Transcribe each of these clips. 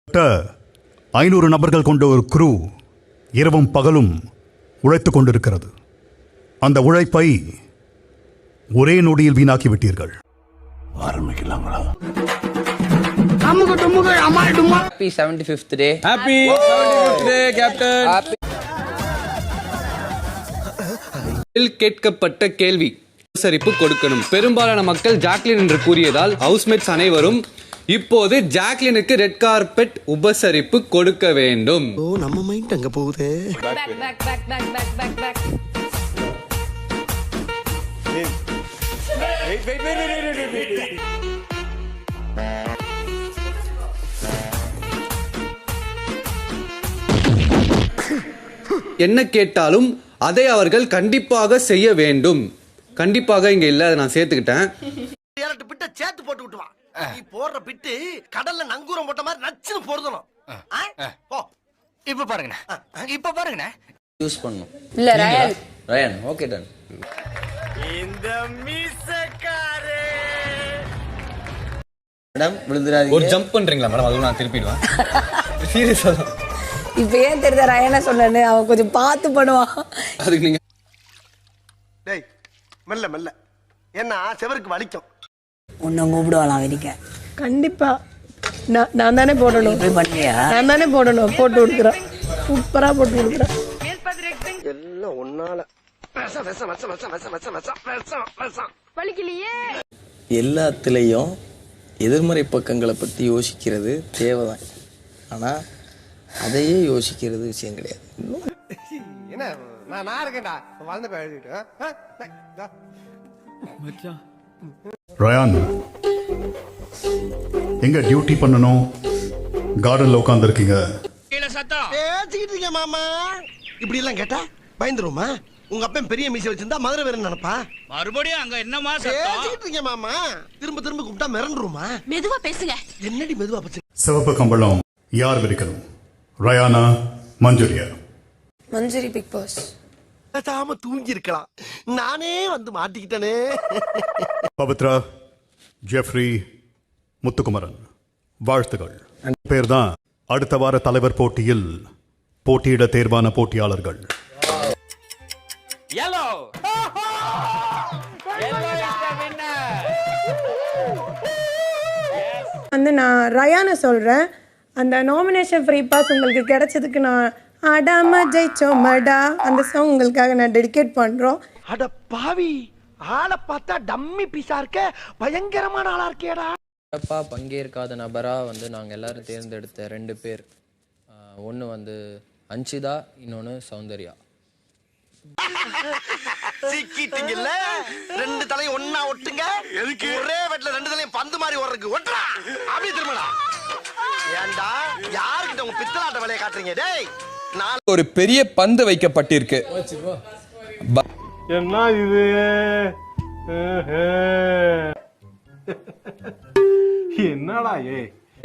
500 நபர்கள் கொண்ட ஒரு குரூ இரவும் பகலும் உழைத்துக் கொண்டிருக்கிறது. அந்த உழைப்பை ஒரே நொடியில் வீணாக்கி விட்டீர்கள். ஆரம்பிக்கலாங்களா? Happy 75th day. Happy 75th day, Captain. கேட்கப்பட்ட கேள்வி உபசரிப்பு கொடுக்கணும். பெரும்பாலான மக்கள் ஜாக்லின் என்று கூறியதால் ஹவுஸ்மேட்ஸ் அனைவரும் இப்போது ஜாக்லினுக்கு ரெட் கார்பெட் உபசரிப்பு கொடுக்க வேண்டும். நம்ம மைண்ட் அங்க போகுது. என்ன கேட்டாலும் அதை அவர்கள் கண்டிப்பாக செய்ய வேண்டும். கண்டிப்பாக இங்க இல்ல, அதை நான் சேர்த்துக்கிட்டேன். சேர்த்து போட்டு விட்டுவான். நீ போடுற பிட்டு கடல்ல நங்கூரம் போட்ட மாதிரி நச்சுன்னு போறதணும். இப்ப பாருங்கண்ணே யூஸ் பண்ணனும். இல்ல ரயன் ஓகே டன். இந்த மீசக்காரே மேடம் விழுந்துறாதீங்க. ஒரு ஜம்ப் பண்றீங்களா மேடம்? அதுவும் நான் திருப்பிடுவேன். சீரியஸா இப்ப ஏன் தெரியுதா ரயனை சொன்னேன்னு? அவன் கொஞ்சம் பார்த்து பண்ணுவான். அதுக்கு நீங்க டேய் மெல்ல மெல்ல ஏன்னா செவருக்கு வலிக்கும். உன்னை கூப்பிடுவாளாம் வெடிக்க. கண்டிப்பா நான் தானே போடணும். நான் தானே போடணும். போட்டு கொடுக்குறேன். சூப்பரா போட்டு கொடுக்குறேன். எல்லாம் ஒன்னால எல்லாத்துலேயும் எதிர்மறை பக்கங்களை பற்றி யோசிக்கிறது தேவைதான். ஆனால் அதையே யோசிக்கிறது விஷயம் கிடையாது. என்ன நான் இருக்கேன்டா வாழ்ந்த எழுதிட்டு. ரயான் எங்க டியூட்டி பண்ணணும்? கார்டன்ல உட்கார்ந்து இருக்கீங்க. பேசிக்கிட்டு இருக்கேன் மாமா. இப்படி எல்லாம் கேட்டா பயந்துருமா? உங்க அப்பன் பெரிய மீசை வச்சிருந்தா மதுரை வேற நினைப்பா. மறுபடியும் அங்க என்னமா பேசிக்கிட்டு இருக்கேன் மாமா. திரும்ப திரும்ப கூப்பிட்டா மிரண்டுருமா? மெதுவா பேசுங்க. என்னடி மெதுவா பேசு? சிவப்பு கம்பளம் யார் விரிக்கணும்? ரயானா மஞ்சுரியா? மஞ்சரி பிக் பாஸ். தாம தூங்கி இருக்கலாம். நானே வந்து மாட்டிக்கிட்டனே. பவித்ரா, ஜெஃப்ரி, முத்துக்குமரன் வாழ்த்துகள். பேர் தான் அடுத்த வார தலைவர் போட்டியில் போட்டியிட தேர்வான போட்டியாளர்கள். வந்து நான் ரயானை சொல்றேன். அந்த நாமினேஷன் ஃப்ரீ பாஸ் உங்களுக்கு கிடைச்சதுக்கு நான் அடாம ஜெயிச்சோமடா அந்த சாங் உங்களுக்காக நான் டெடிகேட் பண்றோம். அட பாவி, ஆளை பார்த்தா டம்மி பீஸா இருக்க, பயங்கரமான ஆளா இருக்கேடா. சிறப்பாக பங்கேற்காத நபராக வந்து நாங்கள் எல்லாரும் தேர்ந்தெடுத்த 2 பேர். ஒன்று வந்து அஞ்சிதா, இன்னொன்று சௌந்தர்யா. சிக்கிட்டீங்கல்ல, 2 தலையும் ஒண்ணா ஒட்டுங்க. எதுக்கு? ஒரே வெட்ல 2 தலையும் பந்து மாதிரி ஓடுறதுக்கு. ஒட்டுறா அப்படியே திரும்படா. ஏண்டா யாருக்கிட்ட உங்க பித்தலாட்ட வேலையை காட்டுறீங்க? டேய் ஒரு பெரிய பந்து வைக்கப்பட்டிருக்கு. என்ன இது? என்னடா?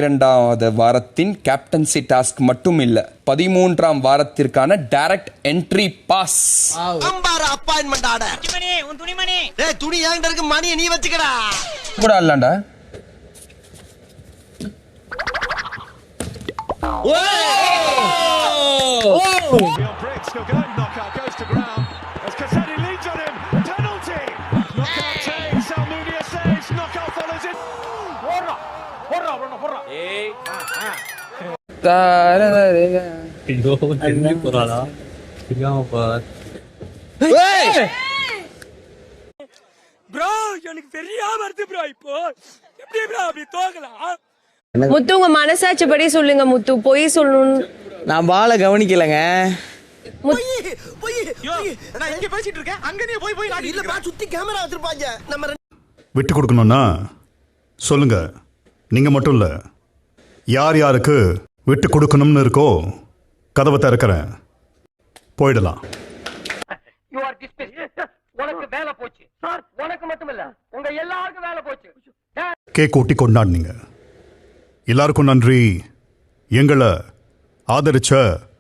2வது வாரத்தின் கேப்டன்சி டாஸ்க் மட்டும் இல்ல, 13ஆம் வாரத்திற்கான டைரக்ட் என்ட்ரி பாஸ். அம்பார அப்பாயின்மென்ட் ஆர்டர். துணிமணி உன் துணிமணி. டேய் துணி என்கிட்ட இருக்கு, மணியை நீ வச்சுக்கடா. கூட இல்லடா. முத்து உங்க மனசாட்சி படி சொல்லுங்க முத்து. பொய் சொல்லணும். நான் பாலை கவனிக்கலைங்க. விட்டு கொடுக்கணும்னா சொல்லுங்க. நீங்க மட்டும் இல்ல, யார் யாருக்கு விட்டு கொடுக்கணும்னு இருக்கோ கதவை திறக்கிறேன், போயிடலாம். கேக் ஊட்டி கொண்டாடினீங்க. எல்லாருக்கும் நன்றி. எங்களை ஆதரிச்ச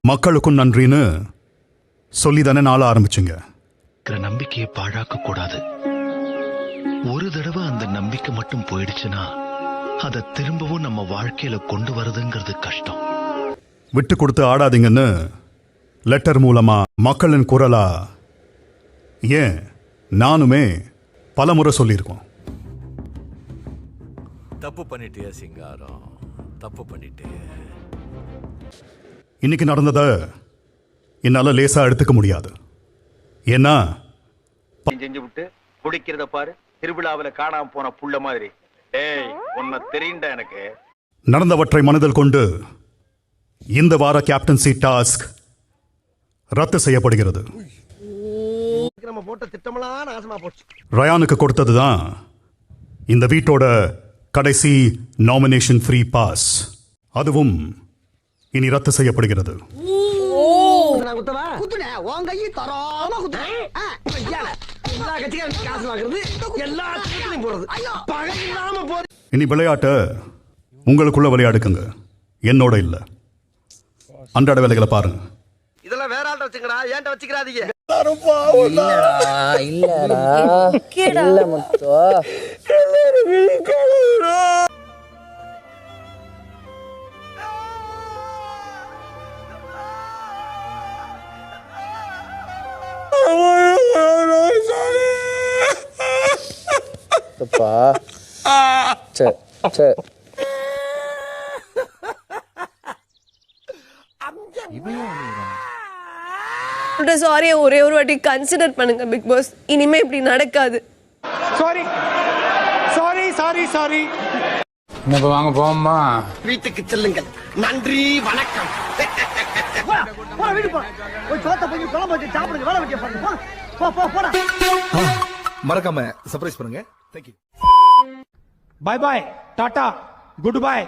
மக்களுக்கும் நன்றின்னு சொல்லி தானே நாள ஆரம்பிச்சுங்க. நம்பிக்கையை பாழாக்க கூடாது. ஒரு தடவை அந்த நம்பிக்கை மட்டும் போயிடுச்சுன்னா அதை திரும்பவும் நம்ம வாழ்க்கையில கொண்டு வருதுங்கிறது கஷ்டம். விட்டு கொடுத்து ஆடாதீங்கன்னு லெட்டர் மூலமா மக்களின் குரலா ஏன் நானுமே பலமுறை சொல்லியிருக்கோம். தப்பு பண்ணிட்டே சிங்காரம், தப்பு பண்ணிட்டே. இன்னைக்கு நடந்ததை என்னால லேசா எடுத்துக்க முடியாது. ஏன்னா செஞ்சு விட்டு குடிக்கிறத பாரு, திருவிழாவில காணாம போன புள்ள மாதிரி. டேய், உன்னை தெரியுண்டா எனக்கு. நடந்தவற்றை மனதில் கொண்டு இந்த வார கேப்டன்சி டாஸ்க் ரத்து செய்யப்படுகிறது. நம்ம போட்ட திட்டமெல்லாம் நாசமா போச்சு. ரயானுக்கு கொடுத்ததுதான் இந்த வீட்டோட கடைசி நாமினேஷன் ஃப்ரீ பாஸ். அதுவும் இனி ரத்து செய்யப்படுகிறது. இனி விளையாட்ட உங்களுக்குள்ள விளையாடுக்குங்க, என்னோட இல்ல. அன்றாட வேலைகளை பாருங்க. இதெல்லாம் வேற ஆள்கிட்ட வச்சுக்கடா, ஏன்ட்ட வச்சுக்கிறாதீங்க. இல்ல முத்து. சாரி, ஒரே ஒரு வாட்டி கன்சிடர் பண்ணுங்க பிக் பாஸ். இனிமே இப்படி நடக்காது. Sorry sorry sorry sorry. வாங்க போமா. வீட்டுக்கு செல்லுங்கள். நன்றி, வணக்கம். மறக்காம சர்ப்ரைஸ் பண்ணுங்க. தேங்க்யூ. பாய் பாய், டாடா, குட் பை.